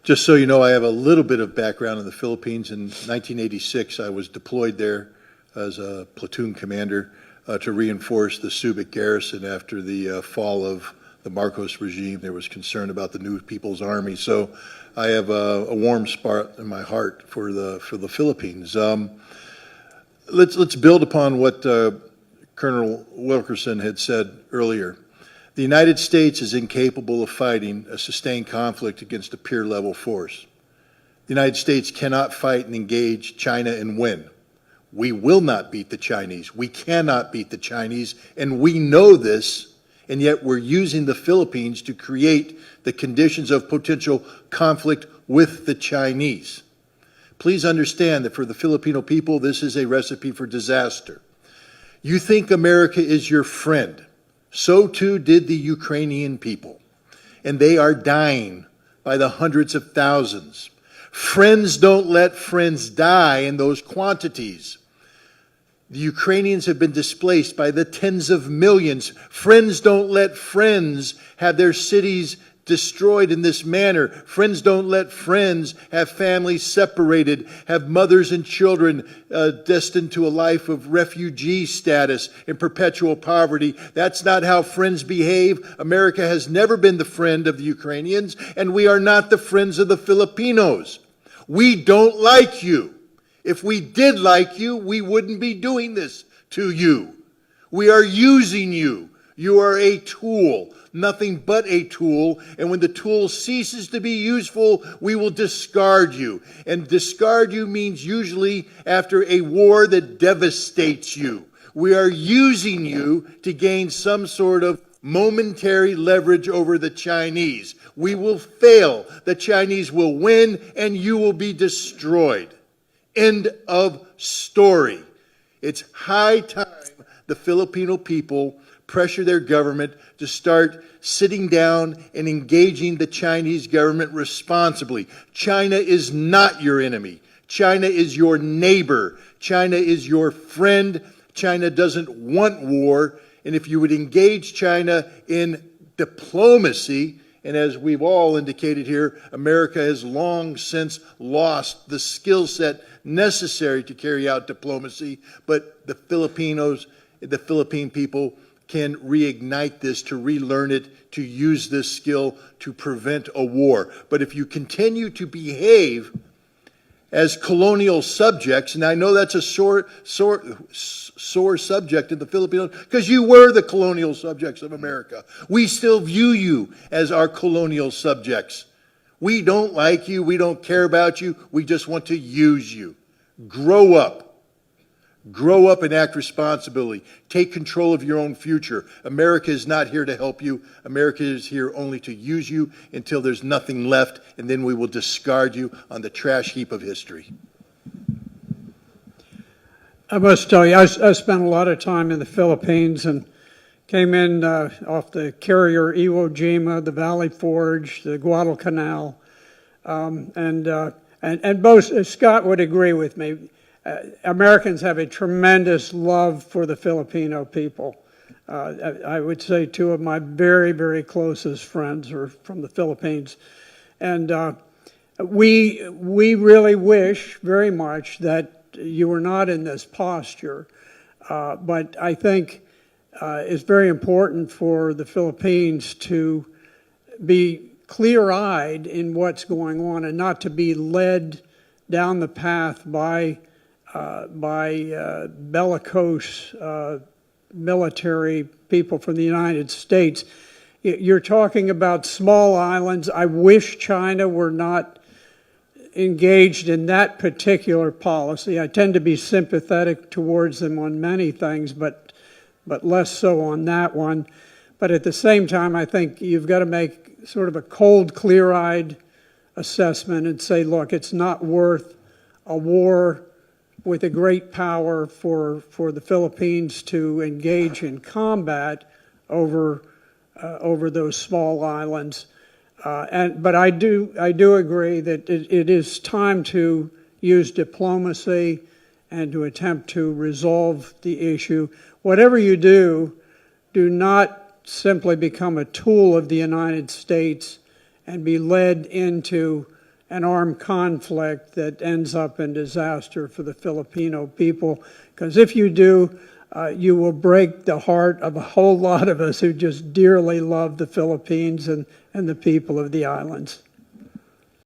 Just so you know, I have a little bit of background in the Philippines. In 1986, I was deployed there as a platoon commander to reinforce the Subic garrison after the fall of the Marcos regime. There was concern about the new People's Army. So I have a warm spot in my heart for the Philippines. Let's build upon what Colonel Wilkerson had said earlier. The United States is incapable of fighting a sustained conflict against a peer-level force. The United States cannot fight and engage China and win. We will not beat the Chinese. We cannot beat the Chinese, and we know this, and yet we're using the Philippines to create the conditions of potential conflict with the Chinese. Please understand that for the Filipino people, this is a recipe for disaster. You think America is your friend. So too did the Ukrainian people, and they are dying by the hundreds of thousands. Friends don't let friends die in those quantities. The Ukrainians have been displaced by the tens of millions. Friends don't let friends have their cities destroyed in this manner. Friends don't let friends have families separated, have mothers and children destined to a life of refugee status in perpetual poverty. That's not how friends behave. America has never been the friend of the Ukrainians, and we are not the friends of the Filipinos. We don't like you. If we did like you, we wouldn't be doing this to you. We are using you. You are a tool, nothing but a tool, and when the tool ceases to be useful, we will discard you. And discard you means usually after a war that devastates you. We are using you to gain some sort of momentary leverage over the Chinese. We will fail. The Chinese will win, and you will be destroyed. End of story. It's high time the Filipino people pressure their government to start sitting down and engaging the Chinese government responsibly. China is not your enemy. China is your neighbor. China is your friend. China doesn't want war. And if you would engage China in diplomacy, and as we've all indicated here, America has long since lost the skill set necessary to carry out diplomacy, but the Philippine people can reignite this, to relearn it, to use this skill to prevent a war. But if you continue to behave as colonial subjects, and I know that's a sore subject in the Philippines, because you were the colonial subjects of America. We still view you as our colonial subjects. We don't like you. We don't care about you. We just want to use you. Grow up. Grow up and act responsibly. Take control of your own future. America is not here to help you. America is here only to use you until there's nothing left, and then we will discard you on the trash heap of history. I must tell you, I spent a lot of time in the Philippines and came in off the carrier Iwo Jima, the Valley Forge, the Guadalcanal, and both Scott would agree with me. Americans have a tremendous love for the Filipino people. I would say two of my very, very closest friends are from the Philippines. And we really wish very much that you were not in this posture. But I think it's very important for the Philippines to be clear-eyed in what's going on and not to be led down the path by bellicose military people from the United States. You're talking about small islands. I wish China were not engaged in that particular policy. I tend to be sympathetic towards them on many things, but less so on that one. But at the same time, I think you've got to make sort of a cold, clear-eyed assessment and say, look, it's not worth a war with a great power for the Philippines to engage in combat over those small islands. But I do agree that it is time to use diplomacy and to attempt to resolve the issue. Whatever you do, do not simply become a tool of the United States and be led into an armed conflict that ends up in disaster for the Filipino people. Because if you do, you will break the heart of a whole lot of us who just dearly love the Philippines and the people of the islands.